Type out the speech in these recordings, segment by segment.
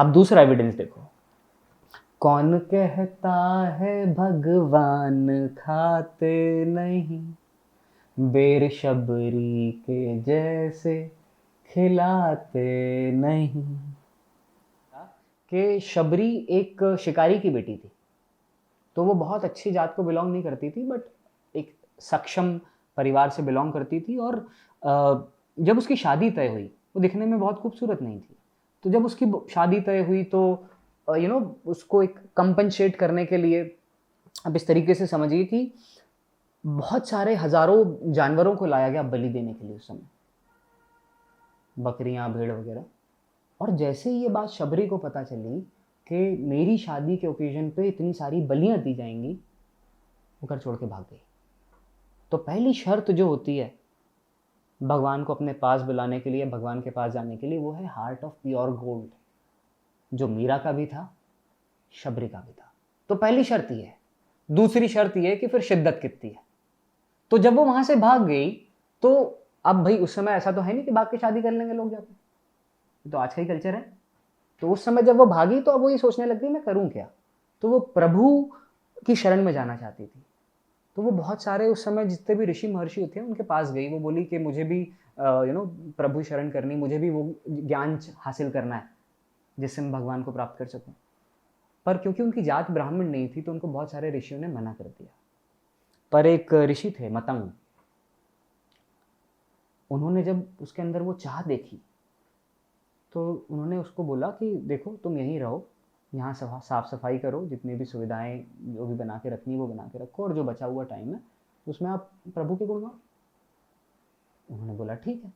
अब दूसरा एविडेंस देखो, कौन कहता है भगवान खाते नहीं, बेर शबरी के जैसे खिलाते नहीं। कि शबरी एक शिकारी की बेटी थी, तो वो बहुत अच्छी जात को बिलोंग नहीं करती थी, बट एक सक्षम परिवार से बिलोंग करती थी। और जब उसकी शादी तय हुई, वो दिखने में बहुत खूबसूरत नहीं थी, तो जब उसकी शादी तय हुई तो उसको एक कंपनसेट करने के लिए, अब इस तरीके से समझिए कि बहुत सारे हजारों जानवरों को लाया गया बलि देने के लिए उस समय, बकरियां, भेड़ वगैरह। और जैसे ही ये बात शबरी को पता चली कि मेरी शादी के ओकेजन पे इतनी सारी बलियां दी जाएंगी, वो घर छोड़ के भाग गई। तो पहली शर्त जो होती है भगवान को अपने पास बुलाने के लिए, भगवान के पास जाने के लिए, वो है हार्ट ऑफ प्योर गोल्ड, जो मीरा का भी था, शबरी का भी था। तो पहली शर्त ये है। दूसरी शर्त ये है कि फिर शिद्दत कितनी है। तो जब वो वहां से भाग गई, तो अब भाई उस समय ऐसा तो है नहीं कि भाग के शादी कर लेंगे लोग जाके, तो आज का ही कल्चर है। तो उस समय जब वो भागी, तो अब वो ये सोचने लग गई मैं करूं क्या। तो वो प्रभु की शरण में जाना चाहती थी। तो वो बहुत सारे उस समय जितने भी ऋषि महर्षि थे उनके पास गई। वो बोली कि मुझे भी प्रभु शरण करनी, मुझे भी वो ज्ञान हासिल करना है जिससे मैं भगवान को प्राप्त कर सकूं। पर क्योंकि उनकी जात ब्राह्मण नहीं थी, तो उनको बहुत सारे ऋषियों ने मना कर दिया। पर एक ऋषि थे मतंग, उन्होंने जब उसके अंदर वो चाह देखी, तो उन्होंने उसको बोला कि देखो तुम यहीं रहो, यहाँ साफ सफाई करो, जितनी भी सुविधाएं जो भी बना के रखनी वो बना के रखो, और जो बचा हुआ टाइम है उसमें आप प्रभु के गुण गाओ। उन्होंने बोला ठीक है।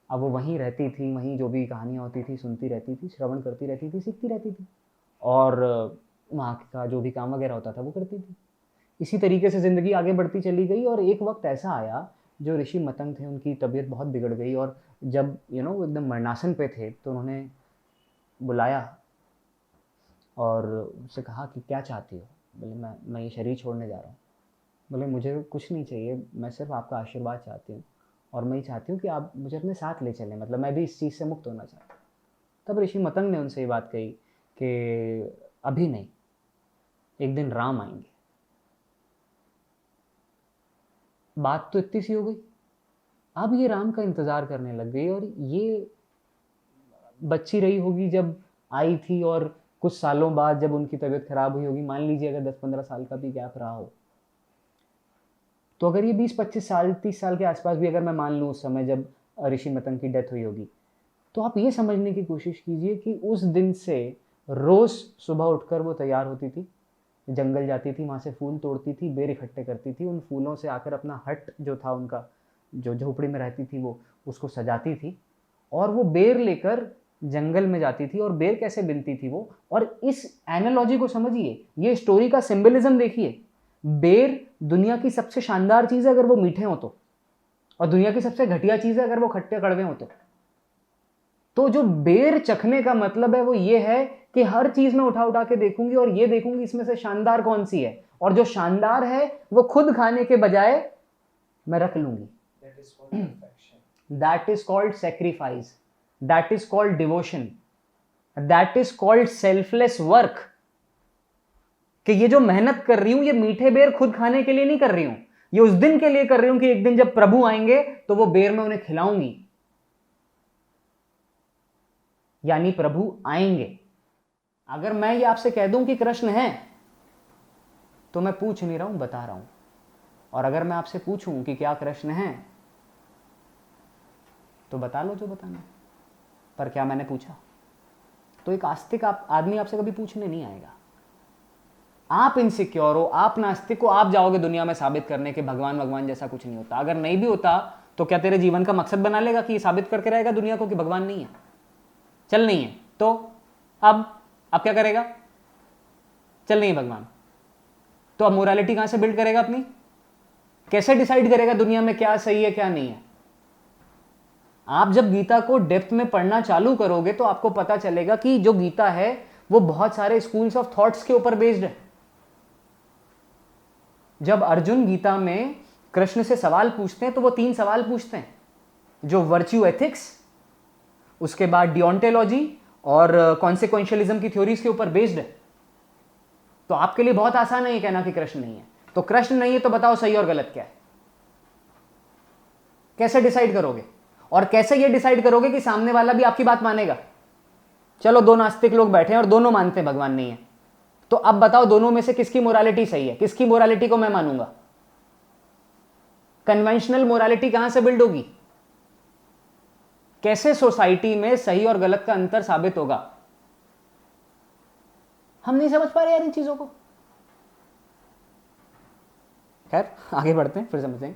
अब वो वहीं रहती थी, वहीं जो भी कहानियाँ होती थी सुनती रहती थी, श्रवण करती रहती थी, सीखती रहती थी, और वहाँ का जो भी काम वगैरह होता था वो करती थी। इसी तरीके से ज़िंदगी आगे बढ़ती चली गई। और एक वक्त ऐसा आया, जो ऋषि मतंग थे उनकी तबीयत बहुत बिगड़ गई, और जब वो एकदम मरणासन पे थे, तो उन्होंने बुलाया और उससे कहा कि क्या चाहती हो। बोले मैं ये शरीर छोड़ने जा रहा हूँ। बोले मुझे कुछ नहीं चाहिए, मैं सिर्फ आपका आशीर्वाद चाहती हूँ, और मैं ये चाहती हूँ कि आप मुझे अपने साथ ले चलें, मतलब मैं भी इस चीज़ से मुक्त होना चाहता हूँ। तब ऋषि मतंग ने उनसे ये बात कही कि अभी नहीं, एक दिन राम आएंगे। बात तो इतनी सी हो गई। अब ये राम का इंतज़ार करने लग गई, और ये बच्ची रही होगी जब आई थी, और कुछ सालों बाद जब उनकी तबीयत खराब हुई होगी, मान लीजिए अगर 10-15 साल का भी गैप रहा हो, तो अगर ये 20-25 साल 30 साल के आसपास भी अगर मैं मान लूँ उस समय जब ऋषि मतंग की डेथ हुई होगी, तो आप ये समझने की कोशिश कीजिए कि उस दिन से रोज़ सुबह उठकर वो तैयार होती थी, जंगल जाती थी, वहाँ से फूल तोड़ती थी, बेर इकट्ठे करती थी, उन फूलों से आकर अपना हट जो था उनका, जो झोपड़ी में रहती थी, वो उसको सजाती थी, और वो बेर लेकर जंगल में जाती थी। और बेर कैसे बिनती थी वो, और इस एनालॉजी को समझिए, ये स्टोरी का सिंबलिज्म देखिए। बेर दुनिया की सबसे शानदार चीज़ है अगर वो मीठे हो और दुनिया की सबसे घटिया चीज़ है अगर वो खट्टे कड़वे हो तो जो बेर चखने का मतलब है वो ये है कि हर चीज में उठा उठा के देखूंगी, और ये देखूंगी इसमें से शानदार कौन सी है, और जो शानदार है वो खुद खाने के बजाय मैं रख लूंगी। That is called sacrifice, that is called devotion, that is called selfless work. कि ये जो मेहनत कर रही हूं, ये मीठे बेर खुद खाने के लिए नहीं कर रही हूं, ये उस दिन के लिए कर रही हूं कि एक दिन जब प्रभु आएंगे तो वो बेर मैं उन्हें खिलाऊंगी, यानी प्रभु आएंगे। अगर मैं ये आपसे कह दूं कि कृष्ण है, तो मैं पूछ नहीं रहा हूं, बता रहा हूं। और अगर मैं आपसे पूछूं कि क्या कृष्ण है, तो बता लो जो बताना। पर क्या मैंने पूछा? तो एक आस्तिक आदमी आपसे कभी पूछने नहीं आएगा। आप इनसिक्योर हो, आप नास्तिक हो, आप जाओगे दुनिया में साबित करने के भगवान जैसा कुछ नहीं होता। अगर नहीं भी होता तो क्या तेरे जीवन का मकसद बना लेगा कि साबित करके रहेगा दुनिया को कि भगवान नहीं है? चल नहीं है तो अब क्या करेगा? चल नहीं है भगवान, तो अब मोरालिटी कहां से बिल्ड करेगा अपनी? कैसे डिसाइड करेगा दुनिया में क्या सही है क्या नहीं है? आप जब गीता को डेप्थ में पढ़ना चालू करोगे तो आपको पता चलेगा कि जो गीता है वो बहुत सारे स्कूल्स ऑफ थॉट्स के ऊपर बेस्ड है। जब अर्जुन गीता में कृष्ण से सवाल पूछते हैं तो वो 3 सवाल पूछते हैं, जो वर्च्यू एथिक्स, उसके बाद डियोंटोलॉजी, और कॉन्सिक्वेंशियलिज्म की थ्योरीज के ऊपर बेस्ड है। तो आपके लिए बहुत आसान है ये कहना कि कृष्ण नहीं है। तो कृष्ण नहीं है तो बताओ सही और गलत क्या है, कैसे डिसाइड करोगे? और कैसे ये डिसाइड करोगे कि सामने वाला भी आपकी बात मानेगा? चलो दो नास्तिक लोग बैठे हैं और दोनों मानते हैं भगवान नहीं है, तो अब बताओ दोनों में से किसकी मोरालिटी सही है, किसकी मोरालिटी को मैं मानूंगा? कन्वेंशनल मोरालिटी कहां से बिल्ड होगी? कैसे सोसाइटी में सही और गलत का अंतर साबित होगा? हम नहीं समझ पा रहे यार इन चीजों को। खैर आगे बढ़ते हैं, फिर समझेंगे।